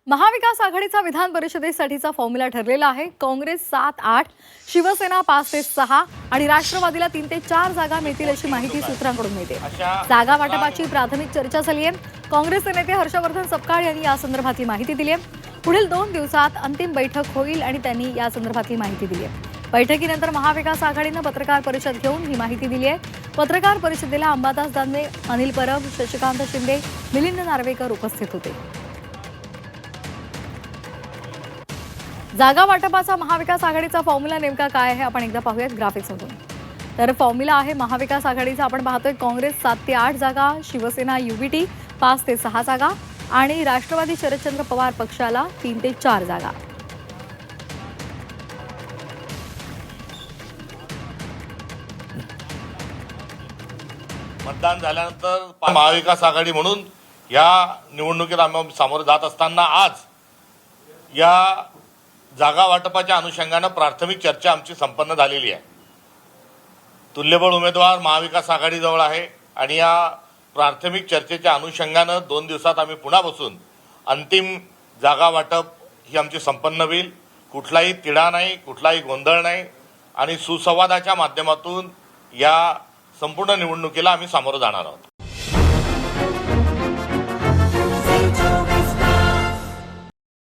महाविकास आघाडीचा विधान परिषदेसाठीचा फॉर्म्युला ठरलेला आहे। काँग्रेस 7-8, शिवसेना 5 ते 6 आणि राष्ट्रवादीला 3 ते 4 जागा मिळतील अशी माहिती सूत्रांकडून मिळते। जागा वाटपाची प्राथमिक चर्चा झाली आहे। काँग्रेसचे नेते हर्षवर्धन सपकाळ यांनी या संदर्भातली माहिती दिली आहे। पुढील 2 दिवसात अंतिम बैठक होईल आणि त्यांनी या संदर्भातली माहिती दिली आहे। बैठकीनंतर महाविकास आघाडीने पत्रकार परिषद घेऊन ही माहिती दिली आहे। पत्रकार परिषदेला अंबादास दानवे, अनिल परब, शशिकांत शिंदे, मिलिंद नार्वेकर उपस्थित होते। जागा वाटपाचा महाविकास आघाडीचा फॉर्म्युला नेमका काय आहे आपण एकदा पाहूयात ग्राफिक्समधून। तर फॉर्म्युला आहे महाविकास आघाडीचा आपण पाहतोय काँग्रेस 7 ते 8 जागा, शिवसेना युबीटी 5 ते 6 जागा आणि राष्ट्रवादी शरदचंद्र पवार पक्षाला 3 ते 4 जागा। मतदान झाल्यानंतर महाविकास आघाडी म्हणून या निवडणुकीत आम्ही सामोरे जात असताना आज या जागा वाटपाच्या अनुषंगानं प्राथमिक चर्चा आमची संपन्न झालेली आहे। तुल्यबळ उमेदवार महाविकास आघाडीजवळ आहे आणि या प्राथमिक चर्चेच्या अनुषंगानं 2 दिवसात आम्ही पुन्हा बसून अंतिम जागा वाटप ही आमची संपन्न होईल। कुठलाही तिढा नाही, कुठलाही गोंधळ नाही आणि सुसंवादाच्या माध्यमातून या संपूर्ण निवडणुकीला आम्ही सामोरं जाणार आहोत।